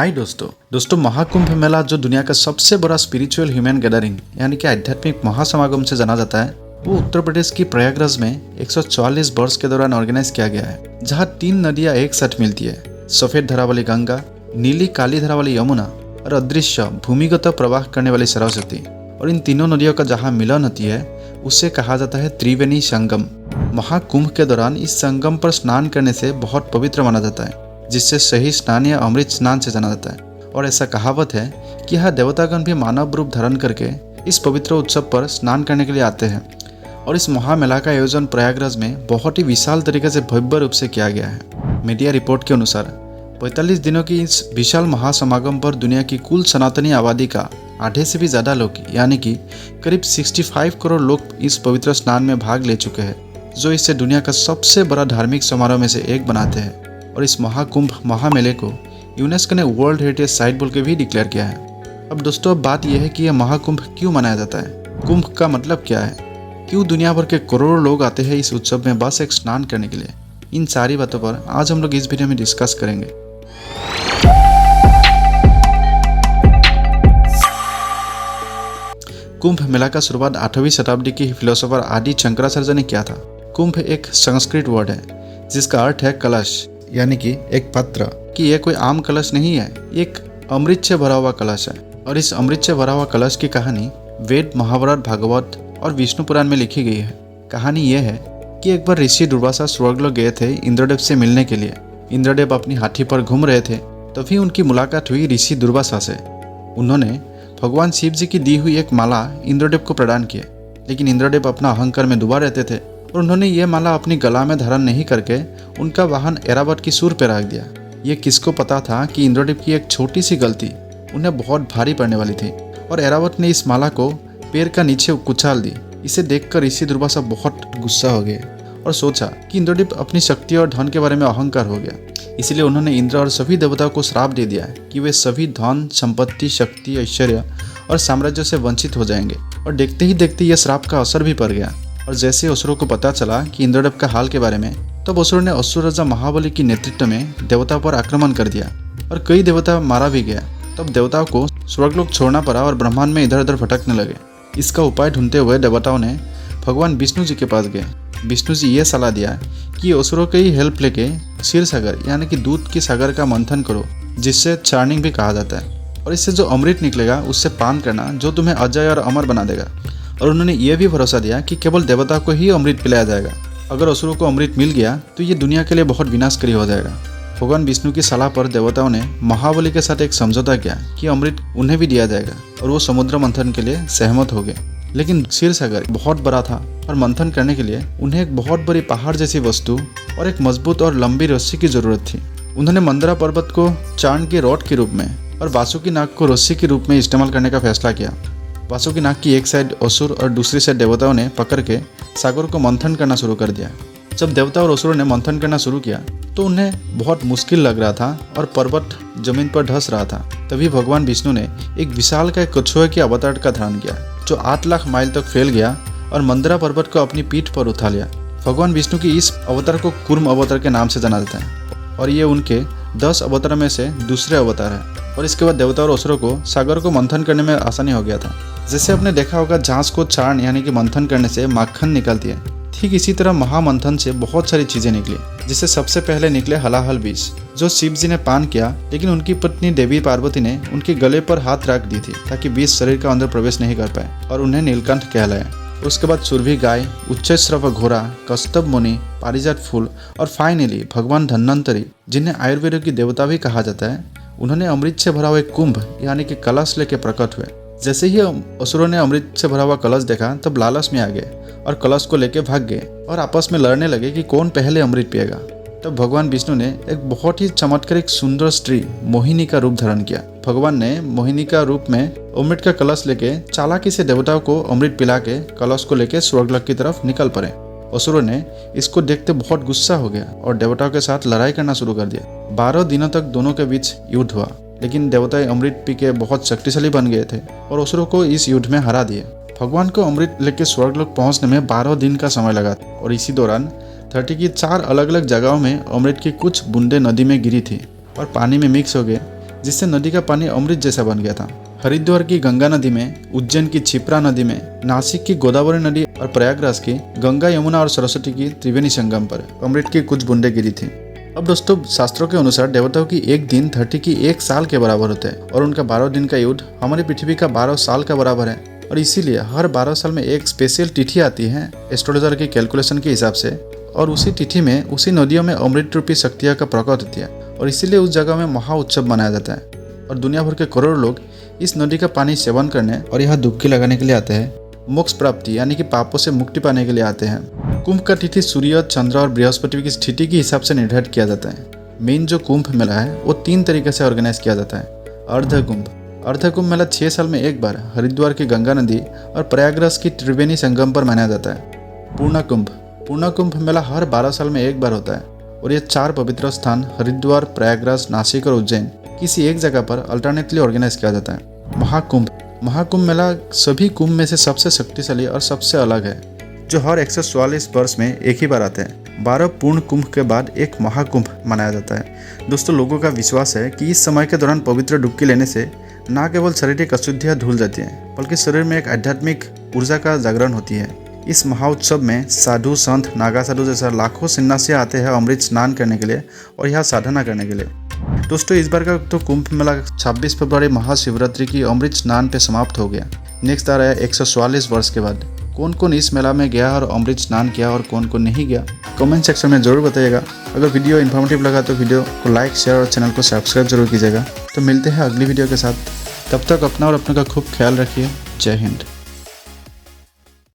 हाय दोस्तों महाकुंभ मेला जो दुनिया का सबसे बड़ा स्पिरिचुअल ह्यूमन गैदरिंग यानी कि आध्यात्मिक महासमागम से जाना जाता है, वो उत्तर प्रदेश की प्रयागराज में 144 वर्ष के दौरान ऑर्गेनाइज किया गया है, जहाँ 3 नदियाँ एक साथ मिलती है। सफेद धारा वाली गंगा, नीली काली धारा वाली यमुना और अदृश्य भूमिगत प्रवाह करने वाली सरस्वती। और इन तीनों नदियों का जहाँ मिलन होती है उसे कहा जाता है त्रिवेणी संगम। महाकुंभ के दौरान इस संगम पर स्नान करने से बहुत पवित्र माना जाता है, जिससे सही स्नान या अमृत स्नान से जाना जाता है। और ऐसा कहावत है कि यह देवतागण भी मानव रूप धारण करके इस पवित्र उत्सव पर स्नान करने के लिए आते हैं। और इस महामेला का आयोजन प्रयागराज में बहुत ही विशाल तरीके से भव्य रूप से किया गया है। मीडिया रिपोर्ट के अनुसार 45 दिनों की इस विशाल महासमागम पर दुनिया की कुल सनातनी आबादी का आधे से भी ज़्यादा लोग यानी कि करीब 65 करोड़ लोग इस पवित्र स्नान में भाग ले चुके हैं, जो इसे दुनिया का सबसे बड़ा धार्मिक समारोह में से एक बनाते हैं। और इस महाकुंभ महामेले को यूनेस्को ने वर्ल्ड हेरिटेज साइट बोल के भी डिक्लेयर किया है। अब दोस्तों अब बात यह है कि यह महाकुंभ क्यों मनाया जाता है, कुंभ का मतलब क्या है, क्यों दुनिया भर के करोड़ों लोग आते हैं इस उत्सव में बस एक स्नान करने के लिए। इन सारी बातों पर आज हम लोग इस वीडियो में डिस्कस करेंगे। कुंभ मेला का शुरुआत 8वीं शताब्दी की फिलोसोफर आदि शंकराचार्य ने किया था। कुंभ एक संस्कृत वर्ड है जिसका अर्थ है कलश, यानी कि एक पात्र। कि यह कोई आम कलश नहीं है, एक अमृत से भरा हुआ कलश है। और इस अमृत से भरा हुआ कलश की कहानी वेद, महाभारत, भागवत और विष्णु पुराण में लिखी गई है। कहानी यह है कि एक बार ऋषि दुर्वासा स्वर्गलोक गए थे इंद्रदेव से मिलने के लिए। इंद्रदेव अपनी हाथी पर घूम रहे थे, तभी उनकी मुलाकात हुई ऋषि दुर्वासा से। उन्होंने भगवान शिव जी की दी हुई एक माला इंद्रदेव को प्रदान की, लेकिन इंद्रदेव अपना अहंकार में डूबा रहते थे और उन्होंने ये माला अपनी गला में धारण नहीं करके उनका वाहन ऐरावत की सूर पर रख दिया। ये किसको पता था कि इंद्रदेव की एक छोटी सी गलती उन्हें बहुत भारी पड़ने वाली थी। और ऐरावत ने इस माला को पैर का नीचे कुचल दी। इसे देखकर ऋषि दुर्वासा बहुत गुस्सा हो गए और सोचा कि इंद्रदेव अपनी शक्ति और धन के बारे में अहंकार हो गया। इसलिए उन्होंने इंद्र और सभी देवताओं को श्राप दे दिया कि वे सभी धन, संपत्ति, शक्ति, ऐश्वर्य और साम्राज्य से वंचित हो जाएंगे। और देखते ही देखते यह श्राप का असर भी पड़ गया। और जैसे असुरों को पता चला कि इंद्रदेव का हाल के बारे में, तब असुरों ने असुर राजा महाबली की नेतृत्व में देवताओं पर आक्रमण कर दिया और कई देवता मारा भी गया। तब देवताओं को स्वर्गलोक छोड़ना पड़ा और ब्रह्मांड में इधर उधर भटकने लगे। इसका उपाय ढूंढते हुए देवताओं ने भगवान विष्णु जी के पास गए। विष्णु जी ये सलाह दिया कि असुरों की ही हेल्प लेके क्षीर सागर यानी कि दूध की सागर का मंथन करो, जिससे चार्निंग भी कहा जाता है। और इससे जो अमृत निकलेगा उससे पान करना, जो तुम्हें अजय और अमर बना देगा। और उन्होंने यह भी भरोसा दिया कि केवल देवता को ही अमृत पिलाया जाएगा। अगर असुरों को अमृत मिल गया तो ये दुनिया के लिए बहुत विनाशकारी हो जाएगा। भगवान विष्णु की सलाह पर देवताओं ने महाबली के साथ एक समझौता किया कि अमृत उन्हें भी दिया जाएगा, और वो समुद्र मंथन के लिए सहमत हो गए। लेकिन क्षीर सागर बहुत बड़ा था और मंथन करने के लिए उन्हें एक बहुत बड़ी पहाड़ जैसी वस्तु और एक मजबूत और लंबी रस्सी की जरूरत थी। उन्होंने मंदरा पर्वत को चांद के रॉड के रूप में और वासुकी नाग को रस्सी के रूप में इस्तेमाल करने का फैसला किया। वासुकी नाग की एक साइड असुर और दूसरी साइड देवताओं ने पकड़ के सागर को मंथन करना शुरू कर दिया। जब देवता और असुरों ने मंथन करना शुरू किया तो उन्हें बहुत मुश्किल लग रहा था और पर्वत जमीन पर धंस रहा था। तभी भगवान विष्णु ने एक विशाल का कछुए के अवतार का धारण किया, जो 8 लाख माइल तक फैल गया और मंदरा पर्वत को अपनी पीठ पर उठा लिया। भगवान विष्णु की इस अवतार को कूर्म अवतार के नाम से जाना जाता है और ये उनके 10 अवतार में से दूसरे अवतार है। और इसके बाद देवता और असुरों को सागर को मंथन करने में आसानी हो गया था। जैसे आपने देखा होगा जांच को चारण यानी कि मंथन करने से माखन निकलती है, ठीक इसी तरह महामंथन से बहुत सारी चीजें निकली। जिससे सबसे पहले निकले हलाहल बीज, जो शिव जी ने पान किया, लेकिन उनकी पत्नी देवी पार्वती ने उनके गले पर हाथ रख दी थी ताकि बीज शरीर का अंदर प्रवेश नहीं कर पाए और उन्हें नीलकंठ कहलाया। उसके बाद सुरभि गाय, उच्चश्रव घोड़ा, कस्तब मुनि, पारिजात फूल और फाइनली भगवान धन्वंतरी, जिन्हें आयुर्वेद की देवता भी कहा जाता है, उन्होंने अमृत से भरा हुआ एक कुंभ यानी कि कलश लेके प्रकट हुए। जैसे ही असुरों ने अमृत से भरा हुआ कलश देखा तब लालच में आ गए और कलश को लेके भाग गए और आपस में लड़ने लगे कि कौन पहले अमृत पिएगा। तब भगवान विष्णु ने एक बहुत ही चमत्कारिक सुंदर स्त्री मोहिनी का रूप धारण किया। भगवान ने मोहिनी का रूप में अमृत का कलश लेके चालाकी से देवताओं को अमृत पिला के कलश को लेके स्वर्गलोक की तरफ निकल पड़े। असुरों ने इसको देखते बहुत गुस्सा हो गया और देवताओं के साथ लड़ाई करना शुरू कर दिया। 12 दिनों तक दोनों के बीच युद्ध हुआ, लेकिन देवता अमृत पी के बहुत शक्तिशाली बन गए थे और असुरों को इस युद्ध में हरा दिए। भगवान को अमृत लेके स्वर्गलोक पहुंचने में 12 दिन का समय लगा और इसी दौरान धरती की 4 अलग अलग जगहों में अमृत की कुछ बूंदें नदी में गिरी थी और पानी में मिक्स हो गए, जिससे नदी का पानी अमृत जैसा बन गया था। हरिद्वार की गंगा नदी में, उज्जैन की क्षिप्रा नदी में, नासिक की गोदावरी नदी और प्रयागराज की गंगा, यमुना और सरस्वती की त्रिवेणी संगम पर अमृत की कुछ बूंदें गिरी थी। अब दोस्तों, शास्त्रों के अनुसार देवताओं की एक दिन धरती की एक साल के बराबर होता है और उनका 12 दिन का युद्ध हमारी पृथ्वी का 12 साल का बराबर है। और इसीलिए हर 12 साल में एक स्पेशल तिथि आती है एस्ट्रोलॉजर की कैलकुलेशन के हिसाब से, और उसी तिथि में उसी नदियों में अमृत रूपी शक्तियाँ का प्रकट होती है और इसीलिए उस जगह में महा उत्सव मनाया जाता है। और दुनिया भर के करोड़ों लोग इस नदी का पानी सेवन करने और यहाँ डुबकी लगाने के लिए आते हैं। मोक्ष प्राप्ति यानी कि पापों से मुक्ति पाने के लिए आते हैं। कुंभ का तिथि सूर्य, चंद्र और बृहस्पति की स्थिति के हिसाब से निर्धारित किया जाता है। मेन जो कुंभ मेला है वो 3 तरीके से ऑर्गेनाइज किया जाता है। अर्ध कुंभ मेला 6 साल में एक बार हरिद्वार की गंगा नदी और प्रयागराज की त्रिवेणी संगम पर मनाया जाता है। पूर्ण कुंभ मेला हर 12 साल में एक बार होता है और ये 4 पवित्र स्थान हरिद्वार, प्रयागराज, नासिक और उज्जैन किसी एक जगह पर अल्टरनेटली ऑर्गेनाइज किया जाता है। महाकुंभ मेला सभी कुंभ में से सबसे शक्तिशाली और सबसे अलग है, जो हर 144 वर्ष में एक ही बार आते हैं। 12 पूर्ण कुंभ के बाद एक महाकुंभ मनाया जाता है। दोस्तों, लोगों का विश्वास है कि इस समय के दौरान पवित्र डुबकी लेने से न केवल शारीरिक अशुद्धियाँ धुल जाती हैं, बल्कि शरीर में एक आध्यात्मिक ऊर्जा का जागरण होती है। इस महाउत्सव में साधु, संत, नागा साधु जैसा लाखों सन्यासी आते हैं अमृत स्नान करने के लिए और यहाँ साधना करने के लिए। दोस्तों, इस बार का तो कुंभ मेला 26 फरवरी महाशिवरात्रि की अमृत स्नान पे समाप्त हो गया। नेक्स्ट आ रहा है 144 वर्ष के बाद। कौन कौन इस मेला में गया और अमृत स्नान किया और कौन कौन नहीं गया, कमेंट सेक्शन में जरूर बताइएगा। अगर वीडियो इन्फॉर्मेटिव लगा तो वीडियो को लाइक, शेयर और चैनल को सब्सक्राइब जरूर कीजिएगा। तो मिलते हैं अगली वीडियो के साथ। तब तक अपना और अपने का खूब ख्याल रखिए। जय हिंद।